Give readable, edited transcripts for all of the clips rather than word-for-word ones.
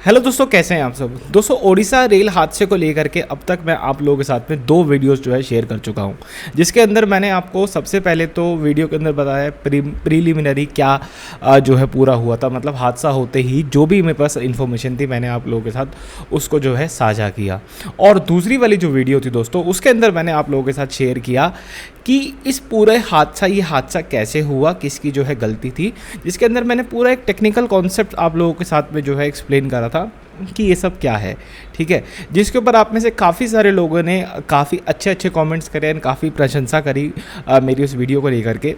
Hello दोस्तों, कैसे हैं आप सब। दोस्तों, ओडिशा रेल हादसे को लेकर के अब तक मैं आप लोगों के साथ में 2 वीडियोस जो है शेयर कर चुका हूं, जिसके अंदर मैंने आपको सबसे पहले तो वीडियो के अंदर बताया प्रीलिमिनरी क्या जो है पूरा हुआ था, मतलब हादसा होते ही जो भी मेरे पास इन्फॉर्मेशन थी मैंने आप लोगों के साथ उसको जो है साझा किया। और दूसरी वाली जो वीडियो थी दोस्तों, उसके अंदर मैंने आप लोगों के साथ शेयर किया कि इस पूरे ये हादसा कैसे हुआ, किसकी जो है गलती थी, जिसके अंदर मैंने पूरा एक टेक्निकल कॉन्सेप्ट आप लोगों के साथ में जो है एक्सप्लेन करा था कि ये सब क्या है। ठीक है, जिसके ऊपर आप में से काफ़ी सारे लोगों ने काफ़ी अच्छे अच्छे कमेंट्स करे एंड काफ़ी प्रशंसा करी मेरी उस वीडियो को लेकर के,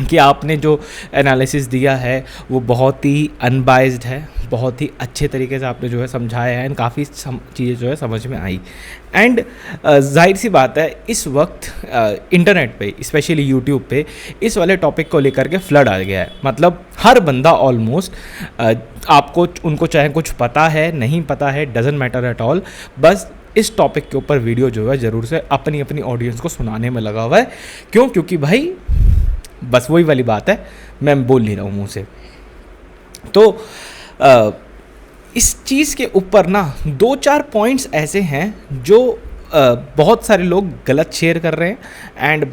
कि आपने जो एनालिसिस दिया है वो बहुत ही अनबाइज्ड है, बहुत ही अच्छे तरीके से आपने जो है समझाया है एंड काफ़ी चीज़ें जो है समझ में आई। एंड जाहिर सी बात है, इस वक्त इंटरनेट पे स्पेशली यूट्यूब पे इस वाले टॉपिक को लेकर के फ्लड आ गया है। मतलब हर बंदा ऑलमोस्ट आपको उनको चाहे कुछ पता है नहीं पता है, डजेंट मैटर एट ऑल, बस इस टॉपिक के ऊपर वीडियो जो है ज़रूर से अपनी अपनी ऑडियंस को सुनाने में लगा हुआ है। क्यों? क्योंकि भाई बस वही वाली बात है, मैं बोल नहीं रहा हूँ मुँह से। तो इस चीज़ के ऊपर ना 2-4 पॉइंट्स ऐसे हैं जो बहुत सारे लोग गलत शेयर कर रहे हैं एंड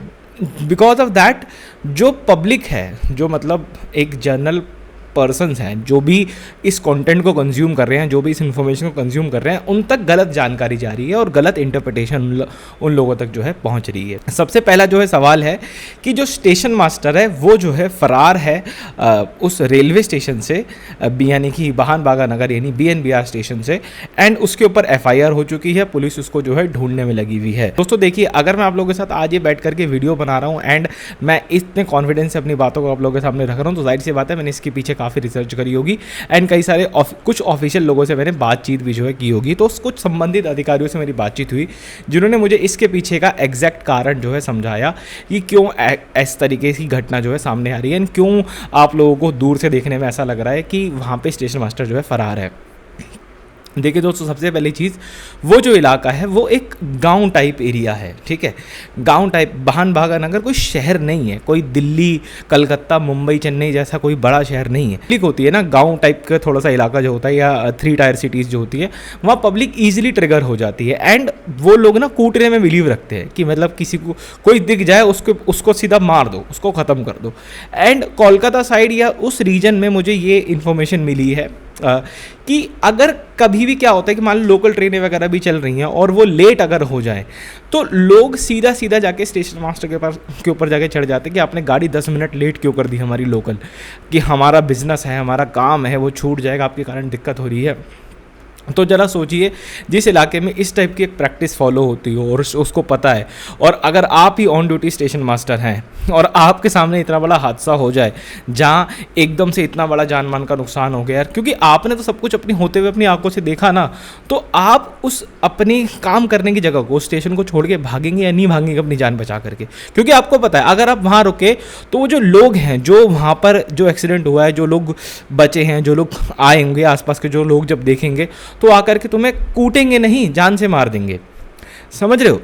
बिकॉज ऑफ दैट जो पब्लिक है, जो मतलब एक जनरल पर्सन्स हैं जो भी इस कंटेंट को कंज्यूम कर रहे हैं, जो भी इस इन्फॉर्मेशन को कंज्यूम कर रहे हैं, उन तक गलत जानकारी जा रही है और गलत इंटरप्रिटेशन उन लोगों तक जो है पहुंच रही है। सबसे पहला जो है सवाल है कि जो स्टेशन मास्टर है वो जो है फरार है उस रेलवे स्टेशन से, यानी कि बहान बागा नगर यानी BNBR स्टेशन से, एंड उसके ऊपर FIR हो चुकी है, पुलिस उसको जो है ढूंढने में लगी हुई है। दोस्तों देखिए, अगर मैं आप लोगों के साथ आज ये बैठ करके वीडियो बना रहा हूँ एंड मैं इतने कॉन्फिडेंस से अपनी बातों को आप लोगों के सामने रख रहा हूँ, तो जाहिर सी बात है मैंने इसके पीछे काफ़ी रिसर्च करी होगी एंड कई सारे कुछ ऑफिशियल लोगों से मैंने बातचीत भी जो है की होगी। तो कुछ संबंधित अधिकारियों से मेरी बातचीत हुई जिन्होंने मुझे इसके पीछे का एग्जैक्ट कारण जो है समझाया कि क्यों इस तरीके की घटना जो है सामने आ रही है एंड क्यों आप लोगों को दूर से देखने में ऐसा लग रहा है कि वहाँ पे स्टेशन मास्टर जो है फरार है। देखिए दोस्तों, सबसे पहली चीज़, वो जो इलाका है वो एक गांव टाइप एरिया है। ठीक है, गांव टाइप, बहान बागा नगर कोई शहर नहीं है, कोई दिल्ली, कलकत्ता, मुंबई, चेन्नई जैसा कोई बड़ा शहर नहीं है। पब्लिक होती है ना, गांव टाइप का थोड़ा सा इलाका जो होता है या 3 टायर सिटीज़ जो होती है, वहाँ पब्लिक ईजिली ट्रिगर हो जाती है एंड वो लोग ना कूटने में बिलीव रखते हैं कि मतलब किसी को कोई दिख जाए उसको सीधा मार दो, उसको ख़त्म कर दो। एंड कोलकाता साइड या उस रीजन में मुझे ये इन्फॉर्मेशन मिली है कि अगर कभी भी क्या होता है कि मान लो लोकल ट्रेनें वगैरह भी चल रही हैं और वो लेट अगर हो जाए तो लोग सीधा सीधा जाके स्टेशन मास्टर के ऊपर जाके चढ़ जाते हैं कि आपने गाड़ी 10 मिनट लेट क्यों कर दी हमारी लोकल, कि हमारा बिजनेस है, हमारा काम है, वो छूट जाएगा, आपके कारण दिक्कत हो रही है। तो ज़रा सोचिए, जिस इलाके में इस टाइप की एक प्रैक्टिस फॉलो होती हो और उसको पता है, और अगर आप ही ऑन ड्यूटी स्टेशन मास्टर हैं और आपके सामने इतना बड़ा हादसा हो जाए जहाँ एकदम से इतना बड़ा जान मान का नुकसान हो गया यार, क्योंकि आपने तो सब कुछ अपनी होते हुए अपनी आंखों से देखा ना, तो आप उस अपनी काम करने की जगह को, स्टेशन को छोड़ के भागेंगे या नहीं भागेंगे अपनी जान बचा करके? क्योंकि आपको पता है अगर आप वहाँ रुके तो वो जो लोग हैं, जो वहाँ पर जो एक्सीडेंट हुआ है, जो लोग बचे हैं, जो लोग आए होंगे आसपास के, जो लोग जब देखेंगे तो आकर के तुम्हें कूटेंगे नहीं, जान से मार देंगे। समझ रहे हो?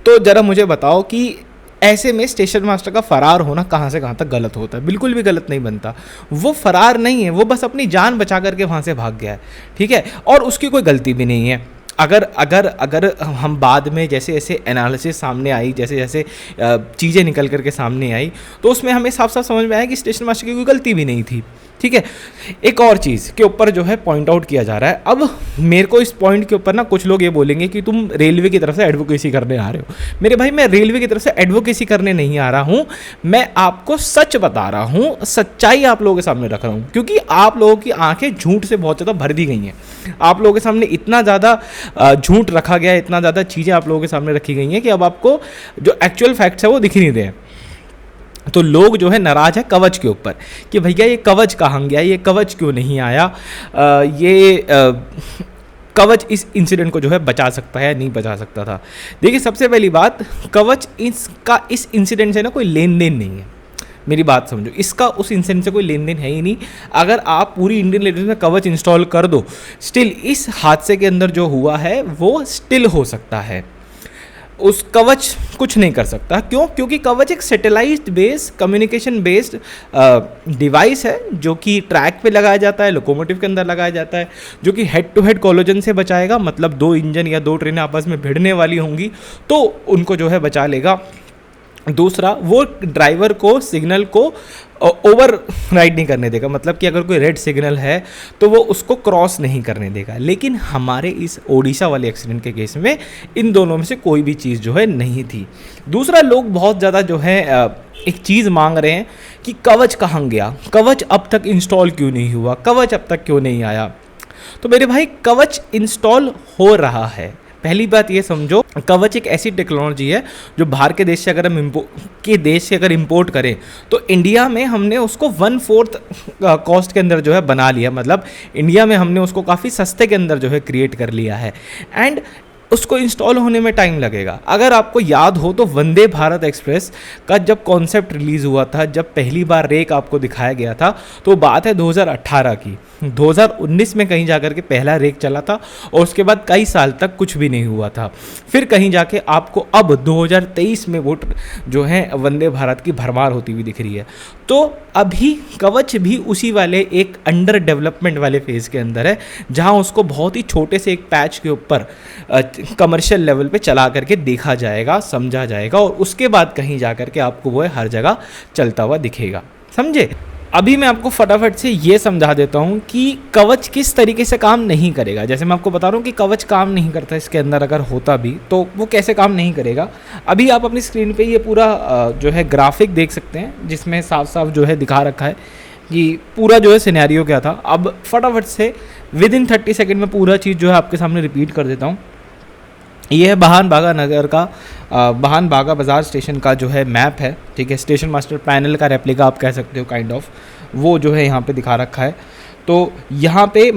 तो जरा मुझे बताओ कि ऐसे में स्टेशन मास्टर का फरार होना कहाँ से कहाँ तक गलत होता है? बिल्कुल भी गलत नहीं बनता। वो फरार नहीं है, वो बस अपनी जान बचा करके वहाँ से भाग गया है। ठीक है, और उसकी कोई गलती भी नहीं है। अगर हम बाद में जैसे जैसे एनालिसिस सामने आई, जैसे जैसे चीज़ें निकल करके सामने आई, तो उसमें हमें साफ साफ समझ में आया कि स्टेशन मास्टर की कोई गलती भी नहीं थी। ठीक है, एक और चीज़ के ऊपर जो है पॉइंट आउट किया जा रहा है। अब मेरे को इस पॉइंट के ऊपर ना कुछ लोग ये बोलेंगे कि तुम रेलवे की तरफ से एडवोकेसी करने आ रहे हो। मेरे भाई, मैं रेलवे की तरफ से एडवोकेसी करने नहीं आ रहा हूँ, मैं आपको सच बता रहा हूँ, सच्चाई आप लोगों के सामने रख रहा हूँ, क्योंकि आप लोगों की आंखें झूठ से बहुत ज़्यादा भर दी गई हैं। आप लोगों के सामने इतना ज़्यादा झूठ रखा गया है, इतना ज़्यादा चीज़ें आप लोगों के सामने रखी गई हैं कि अब आपको जो एक्चुअल फैक्ट्स है वो दिख नहीं रहे हैं। तो लोग जो है नाराज है कवच के ऊपर कि भैया ये कवच कहाँ गया, ये कवच क्यों नहीं आया, कवच इस इंसिडेंट को जो है बचा सकता है या नहीं बचा सकता था। देखिए, सबसे पहली बात, कवच इसका इस इंसिडेंट से ना कोई लेन देन नहीं है। मेरी बात समझो, इसका उस इंसिडेंट से कोई लेन देन है ही नहीं। अगर आप पूरी इंडियन रेलवे में कवच इंस्टॉल कर दो, स्टिल इस हादसे के अंदर जो हुआ है वो स्टिल हो सकता है। उस कवच कुछ नहीं कर सकता। क्यों? क्योंकि कवच एक satellite based communication based device है जो कि ट्रैक पे लगाया जाता है, लोकोमोटिव के अंदर लगाया जाता है, जो कि हेड टू हेड कोलिजन से बचाएगा। मतलब दो इंजन या दो ट्रेनें आपस में भिड़ने वाली होंगी तो उनको जो है बचा लेगा। दूसरा, वो ड्राइवर को सिग्नल को ओवर राइड नहीं करने देगा, मतलब कि अगर कोई रेड सिग्नल है तो वो उसको क्रॉस नहीं करने देगा। लेकिन हमारे इस ओडिशा वाले एक्सीडेंट के केस में इन दोनों में से कोई भी चीज़ जो है नहीं थी। दूसरा, लोग बहुत ज़्यादा जो है एक चीज़ मांग रहे हैं कि कवच कहाँ गया, कवच अब तक इंस्टॉल क्यों नहीं हुआ, कवच अब तक क्यों नहीं आया। तो मेरे भाई, कवच इंस्टॉल हो रहा है। पहली बात ये समझो, कवच एक ऐसी टेक्नोलॉजी है जो बाहर के देश से अगर हम अगर इंपोर्ट करें तो इंडिया में हमने उसको 1/4 कॉस्ट के अंदर जो है बना लिया। मतलब इंडिया में हमने उसको काफ़ी सस्ते के अंदर जो है क्रिएट कर लिया है एंड उसको इंस्टॉल होने में टाइम लगेगा। अगर आपको याद हो तो वंदे भारत एक्सप्रेस का जब कॉन्सेप्ट रिलीज़ हुआ था, जब पहली बार रेक आपको दिखाया गया था, तो बात है 2018 की। 2019 में कहीं जाकर के पहला रेक चला था और उसके बाद कई साल तक कुछ भी नहीं हुआ था। फिर कहीं जाके आपको अब 2023 में वो जो है वंदे भारत की भरमार होती हुई दिख रही है। तो अभी कवच भी उसी वाले एक अंडर डेवलपमेंट वाले फेज़ के अंदर है, जहां उसको बहुत ही छोटे से एक पैच के ऊपर कमर्शियल लेवल पे चला करके देखा जाएगा, समझा जाएगा और उसके बाद कहीं जा करके आपको वो हर जगह चलता हुआ दिखेगा। समझे? अभी मैं आपको फटाफट से ये समझा देता हूँ कि कवच किस तरीके से काम नहीं करेगा। जैसे मैं आपको बता रहा हूँ कि कवच काम नहीं करता इसके अंदर, अगर होता भी तो वो कैसे काम नहीं करेगा। अभी आप अपनी स्क्रीन पे ये पूरा जो है ग्राफिक देख सकते हैं, जिसमें साफ साफ जो है दिखा रखा है कि पूरा जो है सिनेरियो क्या था। अब फटाफट से विदिन 30 सेकेंड में पूरा चीज़ जो है आपके सामने रिपीट कर देता हूँ। ये है बहान बागा नगर का बहान बागा बाज़ार स्टेशन का जो है मैप है, ठीक है। स्टेशन मास्टर पैनल का रेप्लिका आप कह सकते हो, काइंड ऑफ, वो जो है यहाँ पे दिखा रखा है। तो यहाँ पे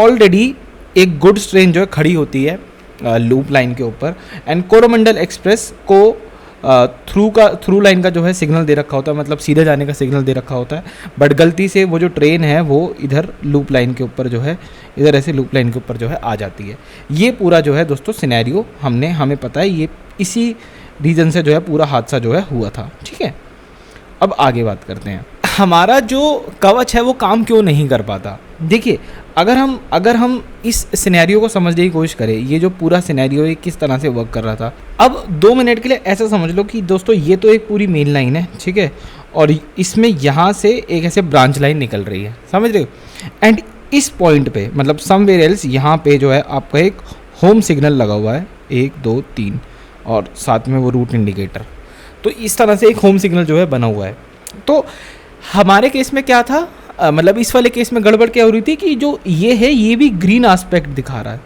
ऑलरेडी एक गुड्स ट्रेन जो है खड़ी होती है लूप लाइन के ऊपर एंड कोरोमंडल एक्सप्रेस को थ्रू लाइन का जो है सिग्नल दे रखा होता है, मतलब सीधे जाने का सिग्नल दे रखा होता है। बट गलती से वो जो ट्रेन है वो इधर लूप लाइन के ऊपर जो है, इधर ऐसे लूप लाइन के ऊपर जो है आ जाती है। ये पूरा जो है दोस्तों सिनेरियो हमें पता है, ये इसी रीज़न से जो है पूरा हादसा जो है हुआ था, ठीक है। अब आगे बात करते हैं, हमारा जो कवच है वो काम क्यों नहीं कर पाता। देखिए, अगर हम इस सिनेरियो को समझने की कोशिश करें, ये जो पूरा सिनेरियो है किस तरह से वर्क कर रहा था। अब 2 मिनट के लिए ऐसा समझ लो कि दोस्तों ये तो एक पूरी मेन लाइन है, ठीक है, और इसमें यहाँ से एक ऐसे ब्रांच लाइन निकल रही है, समझ रहे हो। एंड इस पॉइंट पे, मतलब समवेयर एल्स, यहाँ पे जो है आपका एक होम सिग्नल लगा हुआ है, 1 2 3 और साथ में वो रूट इंडिकेटर। तो इस तरह से एक होम सिग्नल जो है बना हुआ है। तो हमारे केस में क्या था, मतलब इस वाले केस में गड़बड़ क्या हो रही थी कि जो ये है ये भी ग्रीन एस्पेक्ट दिखा रहा है,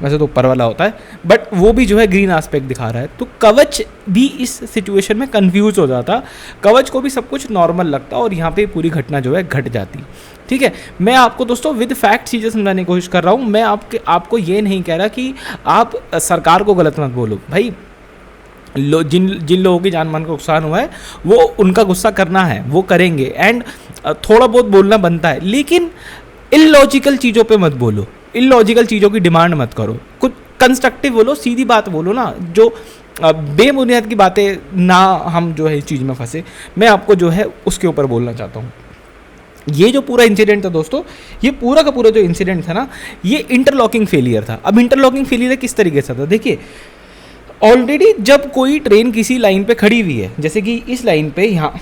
वैसे तो ऊपर वाला होता है बट वो भी जो है ग्रीन एस्पेक्ट दिखा रहा है। तो कवच भी इस सिचुएशन में कंफ्यूज हो जाता, कवच को भी सब कुछ नॉर्मल लगता और यहाँ पे पूरी घटना जो है घट जाती, ठीक है। मैं आपको दोस्तों विद फैक्ट चीज़ें समझाने की कोशिश कर रहा हूँ। मैं आपको ये नहीं कह रहा कि आप सरकार को गलत मत बोलो भाई। जिन लोगों की जान मान को नुकसान हुआ है वो उनका गुस्सा करना है, वो करेंगे एंड थोड़ा बहुत बोलना बनता है, लेकिन इलॉजिकल चीज़ों पे मत बोलो, इलॉजिकल चीज़ों की डिमांड मत करो, कुछ कंस्ट्रक्टिव बोलो, सीधी बात बोलो ना, जो बेबुनियाद की बातें ना हम जो है इस चीज़ में फंसे। मैं आपको जो है उसके ऊपर बोलना चाहता हूँ। ये जो पूरा इंसिडेंट था दोस्तों, ये पूरा का पूरा जो इंसिडेंट था ना, ये इंटरलॉकिंग फेलियर था। अब इंटरलॉकिंग फेलियर किस तरीके से था, देखिए ऑलरेडी जब कोई ट्रेन किसी लाइन पे खड़ी हुई है, जैसे कि इस लाइन पे, यहाँ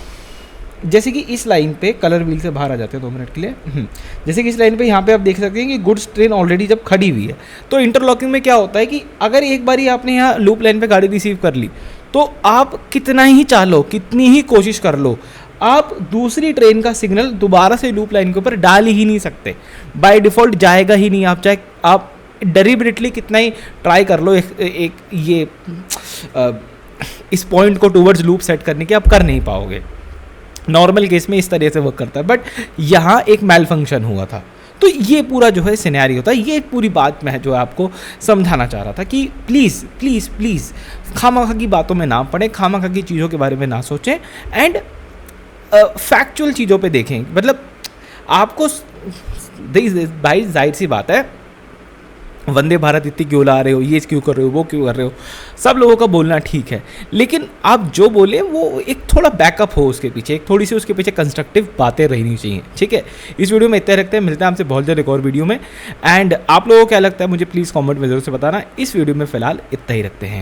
जैसे कि इस लाइन पे कलर व्हील से बाहर आ जाते हैं 2 मिनट के लिए, जैसे कि इस लाइन पे यहाँ पे आप देख सकते हैं कि गुड्स ट्रेन ऑलरेडी जब खड़ी हुई है, तो इंटरलॉकिंग में क्या होता है कि अगर एक बारी आपने यहाँ लूप लाइन पे गाड़ी रिसीव कर ली तो आप कितना ही चालो, कितनी ही कोशिश कर लो, आप दूसरी ट्रेन का सिग्नल दोबारा से लूप लाइन के ऊपर डाल ही नहीं सकते, बाय डिफ़ॉल्ट जाएगा ही नहीं। आप चाहे आप डेलिबरेटली कितना ही ट्राई कर लो एक ये इस पॉइंट को टूवर्ड्स लूप सेट करने की, आप कर नहीं पाओगे। नॉर्मल केस में इस तरह से वर्क करता है, बट यहाँ एक मैल फंक्शन हुआ था। तो ये पूरा जो है सिनेरियो था, ये पूरी बात मैं जो आपको समझाना चाह रहा था कि प्लीज़ प्लीज़ प्लीज़ खामखा की बातों में ना पड़े, खामखा की चीज़ों के बारे में ना सोचें एंड फैक्चुअल चीज़ों पे देखें। मतलब आपको भाई जाहिर सी बात है, वंदे भारत इतनी क्यों ला रहे हो, ये क्यों कर रहे हो, वो क्यों कर रहे हो। सब लोगों का बोलना ठीक है, लेकिन आप जो बोले वो एक थोड़ा बैकअप हो उसके पीछे, एक थोड़ी सी उसके पीछे कंस्ट्रक्टिव बातें रहनी चाहिए, ठीक है। इस वीडियो में इतना रखते हैं, मिलते हैं आपसे बहुत जल्द एक और वीडियो में। एंड आप लोगों को क्या लगता है मुझे प्लीज़ कॉमेंट में जरूर से बताना। इस वीडियो में फिलहाल इतना ही रखते हैं।